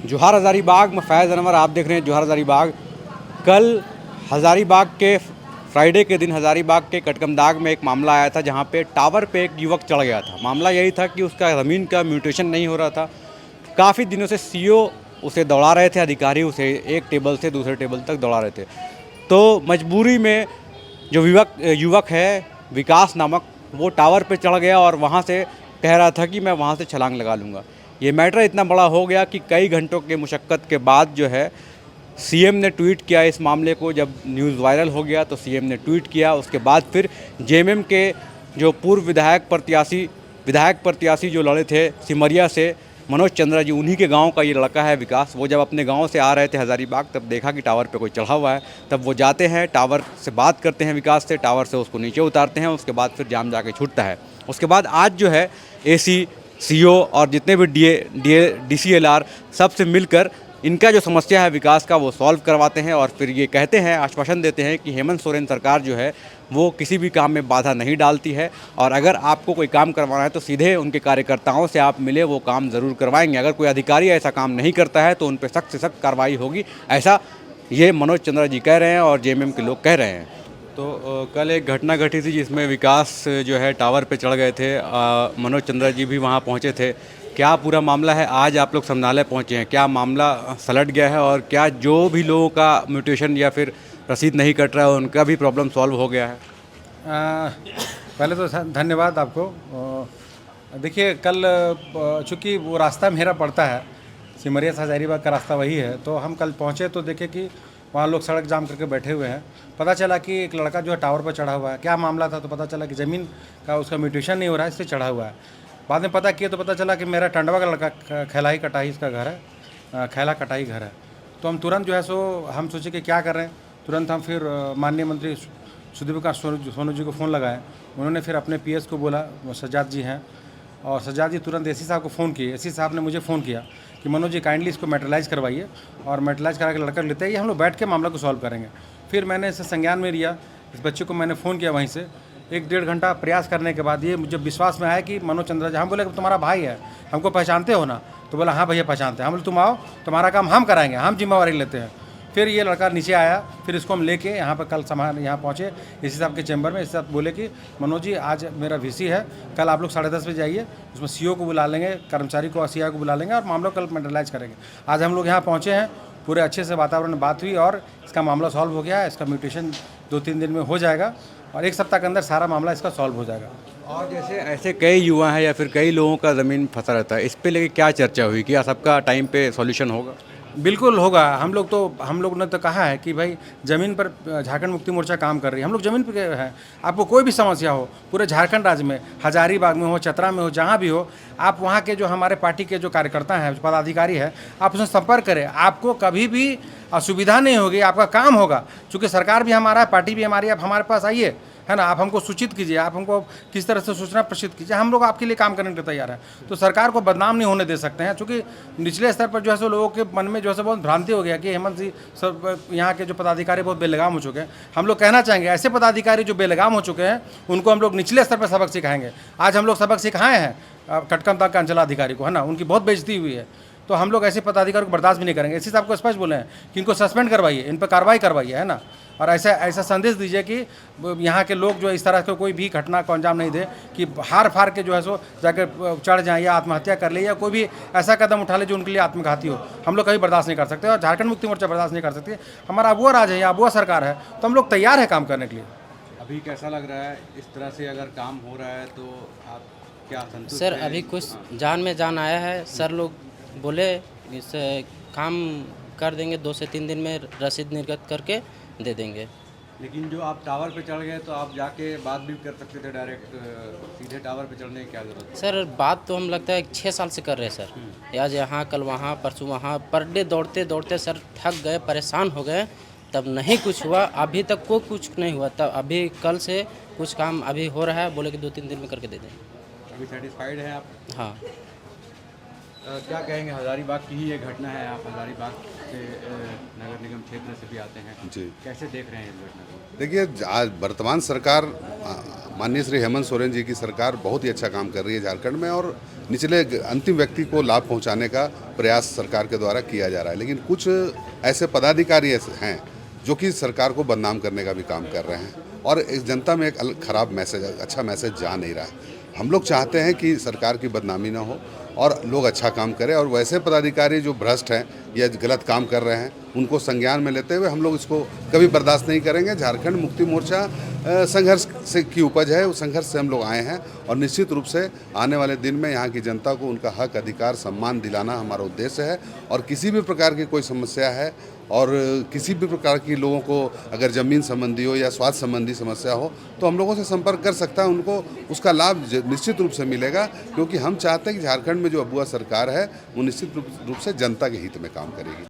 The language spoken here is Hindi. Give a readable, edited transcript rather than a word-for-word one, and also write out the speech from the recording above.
जोहार हज़ारीबाग में फैज़ अनवर आप देख रहे हैं जोहार हज़ारीबाग। कल हज़ारीबाग के फ्राइडे के दिन हज़ारीबाग के कटकमदाग में एक मामला आया था जहां पे टावर पे एक युवक चढ़ गया था। मामला यही था कि उसका ज़मीन का म्यूटेशन नहीं हो रहा था। काफ़ी दिनों से सीओ उसे दौड़ा रहे थे, अधिकारी उसे एक टेबल से दूसरे टेबल तक दौड़ा रहे थे। तो मजबूरी में जो युवक है विकास नामक, वो टावर पे चढ़ गया और वहाँ से कह रहा था कि मैं वहाँ से छलांग लगा लूँगा। ये मैटर इतना बड़ा हो गया कि कई घंटों के मुशक्क़त के बाद जो है सीएम ने ट्वीट किया इस मामले को। जब न्यूज़ वायरल हो गया तो सीएम ने ट्वीट किया। उसके बाद फिर जेएमएम के जो पूर्व विधायक प्रत्याशी जो लड़े थे सिमरिया से, मनोज चंद्रा जी, उन्हीं के गांव का ये लड़का है विकास। वो जब अपने गांव से आ रहे थे हज़ारीबाग तब देखा कि टावर पे कोई चढ़ा हुआ है। तब वो जाते हैं, टावर से बात करते हैं विकास से, टावर से उसको नीचे उतारते हैं। उसके बाद फिर जाम जाके छूटता है। उसके बाद आज जो है एसी, सीओ और जितने भी डीसीएलआर सबसे मिलकर इनका जो समस्या है विकास का वो सॉल्व करवाते हैं और फिर ये कहते हैं, आश्वासन देते हैं कि हेमंत सोरेन सरकार जो है वो किसी भी काम में बाधा नहीं डालती है और अगर आपको कोई काम करवाना है तो सीधे उनके कार्यकर्ताओं से आप मिले, वो काम ज़रूर करवाएंगे। अगर कोई अधिकारी ऐसा काम नहीं करता है तो उन पर सख्त से सख्त कार्रवाई होगी, ऐसा ये मनोज चंद्रा जी कह रहे हैं और जेएमएम के लोग कह रहे हैं। तो कल एक घटना घटी थी जिसमें विकास जो है टावर पे चढ़ गए थे। मनोज चंद्रा जी भी वहाँ पहुँचे थे। क्या पूरा मामला है? आज आप लोग समनालय पहुँचे हैं, क्या मामला सलट गया है और क्या जो भी लोगों का म्यूटेशन या फिर रसीद नहीं कट रहा है उनका भी प्रॉब्लम सॉल्व हो गया है? पहले तो धन्यवाद आपको। देखिए कल चूँकि वो रास्ता मेरा पड़ता है, सिमरिया से हज़ारीबाग का रास्ता वही है, तो हम कल पहुँचे तो देखे कि वहाँ लोग सड़क जाम करके बैठे हुए हैं। पता चला कि एक लड़का जो है टावर पर चढ़ा हुआ है। क्या मामला था तो पता चला कि ज़मीन का उसका म्यूटेशन नहीं हो रहा है, इसलिए चढ़ा हुआ है। बाद में पता किया तो पता चला कि मेरा टंडवा का लड़का खैलाई कटाई इसका घर है, खैला कटाई घर है। तो हम तुरंत जो है सो हम सोचे कि क्या कर रहे हैं, तुरंत हम फिर माननीय मंत्री सुदीप प्रकाश सोनू जी को फ़ोन लगाए। उन्होंने फिर अपने पीएस को बोला, वो सज्जाद जी हैं, और सज्जाद जी तुरंत एसी साहब को फ़ोन किए। एसी साहब ने मुझे फ़ोन किया कि मनोज जी काइंडली इसको मेटलाइज़ करवाइए और मेटलाइज़ करा के लड़का लेते हैं, हम लोग बैठ के मामला को सॉल्व करेंगे। फिर मैंने इसे संज्ञान में लिया। इस बच्चे को मैंने फ़ोन किया, वहीं से 1-1.5 घंटा प्रयास करने के बाद ये मुझे विश्वास में आया कि मनोज चंद्रा जी, हम बोले कि तुम्हारा भाई है, हमको पहचानते हो ना? तो बोला हाँ भैया पहचानते हैं। हम बोले तुम आओ, तुम्हारा काम हम कराएंगे, हम जिम्मेवारी लेते हैं। फिर ये लड़का नीचे आया, फिर इसको हम लेके यहाँ पर कल सामान यहाँ पहुँचे एसी साहब के चैम्बर में। एसी साहब बोले कि मनोज जी आज मेरा वीसी है, कल आप लोग 10:30 बजे आइए, उसमें सीओ को बुला लेंगे, कर्मचारी को, सीआई को बुला लेंगे और मामला कल मेटलाइज करेंगे। आज हम लोग यहाँ पहुँचे हैं, पूरे अच्छे से वातावरण में बात हुई और इसका मामला सॉल्व हो गया है। इसका म्यूटेशन 2-3 दिन में हो जाएगा और 1 सप्ताह के अंदर सारा मामला इसका सॉल्व हो जाएगा। और जैसे ऐसे कई युवा हैं या फिर कई लोगों का ज़मीन फंसा रहता है, इस पे लेके क्या चर्चा हुई? क्या सबका टाइम पे सॉल्यूशन होगा? बिल्कुल होगा। हम लोग ने तो कहा है कि भाई ज़मीन पर झारखंड मुक्ति मोर्चा काम कर रही है, हम लोग ज़मीन पर है। आपको कोई भी समस्या हो पूरे झारखंड राज्य में, हजारीबाग में हो, चतरा में हो, जहाँ भी हो, आप वहाँ के जो हमारे पार्टी के जो कार्यकर्ता हैं, पदाधिकारी हैं, आप उससे संपर्क करें। आपको कभी भी असुविधा नहीं होगी, आपका काम होगा। चूँकि सरकार भी हमारा है, पार्टी भी हमारी, आप हमारे पास आइए, है ना? आप हमको सूचित कीजिए, आप हमको किस तरह से सूचना प्रेषित कीजिए, हम लोग आपके लिए काम करने के लिए तैयार हैं। तो सरकार को बदनाम नहीं होने दे सकते हैं, क्योंकि निचले स्तर पर जो है सो लोगों के मन में जो है सो बहुत भ्रांति हो गया कि हेमंत जी सब यहाँ के जो पदाधिकारी बहुत बेलगाम हो चुके हैं। हम लोग कहना चाहेंगे ऐसे पदाधिकारी जो बेलगाम हो चुके हैं उनको हम लोग निचले स्तर पर सबक सिखाएंगे। आज हम लोग सबक सिखाए हैं कटकमदाग के अंचलाधिकारी को, है ना? उनकी बहुत बेइज्जती हुई है, तो हम लोग ऐसे पदाधिकारी को बर्दाश्त भी नहीं करेंगे। इसी साहब को स्पष्ट बोले हैं कि इनको सस्पेंड करवाइए, इन पर कार्रवाई करवाइए, है ना? और ऐसा संदेश दीजिए कि यहाँ के लोग जो इस तरह के कोई भी घटना को अंजाम नहीं दे कि हार फार के जो है सो जाकर चढ़ जाएँ या आत्महत्या कर ले या कोई भी ऐसा कदम उठा ले जो उनके लिए आत्मघाती हो। हम लोग कभी बर्दाश्त नहीं कर सकते और झारखंड मुक्ति मोर्चा बर्दाश्त नहीं कर सकती। हमारा अबुआ राज है या अबुआ सरकार है, तो हम लोग तैयार है काम करने के लिए। अभी कैसा लग रहा है इस तरह से अगर काम हो रहा है तो आप क्या संतुष्ट सर हैं? अभी कुछ जान में जान आया है। सर लोग बोले इस काम कर देंगे, 2 से 3 दिन में रसीद निर्गत करके दे देंगे। लेकिन जो आप टावर पे चढ़ गए तो आप जाके बात भी कर सकते थे डायरेक्ट, सीधे टावर पे चढ़ने की क्या ज़रूरत है? सर बात तो हम लगता है 6 साल से कर रहे हैं सर। आज यहाँ कल वहाँ परसों वहाँ, पर डे दौड़ते दौड़ते सर थक गए, परेशान हो गए, तब नहीं कुछ हुआ। अभी तक को कुछ नहीं हुआ, तब अभी कल से कुछ काम अभी हो रहा है, बोले कि 2-3 दिन में करके दे दें। अभी सेटिस्फाइड हैं आप? हाँ। क्या कहेंगे, हज़ारीबाग की ही ये घटना है, आप हज़ारीबाग से नगर निगम क्षेत्र से भी आते हैं, जी। कैसे देख रहे हैं इस घटना को? देखिए, आज वर्तमान सरकार माननीय श्री हेमंत सोरेन जी की सरकार बहुत ही अच्छा काम कर रही है झारखंड में, और निचले अंतिम व्यक्ति को लाभ पहुंचाने का प्रयास सरकार के द्वारा किया जा रहा है। लेकिन कुछ ऐसे पदाधिकारी हैं जो कि सरकार को बदनाम करने का भी काम कर रहे हैं, और इस जनता में एक खराब मैसेज, अच्छा मैसेज जा नहीं रहा है। हम लोग चाहते हैं कि सरकार की बदनामी ना हो और लोग अच्छा काम करें, और वैसे पदाधिकारी जो भ्रष्ट हैं या गलत काम कर रहे हैं उनको संज्ञान में लेते हुए हम लोग इसको कभी बर्दाश्त नहीं करेंगे। झारखंड मुक्ति मोर्चा संघर्ष से की उपज है, उस संघर्ष से हम लोग आए हैं, और निश्चित रूप से आने वाले दिन में यहाँ की जनता को उनका हक, अधिकार, सम्मान दिलाना हमारा उद्देश्य है। और किसी भी प्रकार की कोई समस्या है और किसी भी प्रकार की लोगों को अगर ज़मीन संबंधी हो या स्वास्थ्य संबंधी समस्या हो तो हम लोगों से संपर्क कर सकता है, उनको उसका लाभ निश्चित रूप से मिलेगा, क्योंकि हम चाहते हैं कि झारखंड में जो अबुआ सरकार है वो निश्चित रूप से जनता के हित में काम करेगी।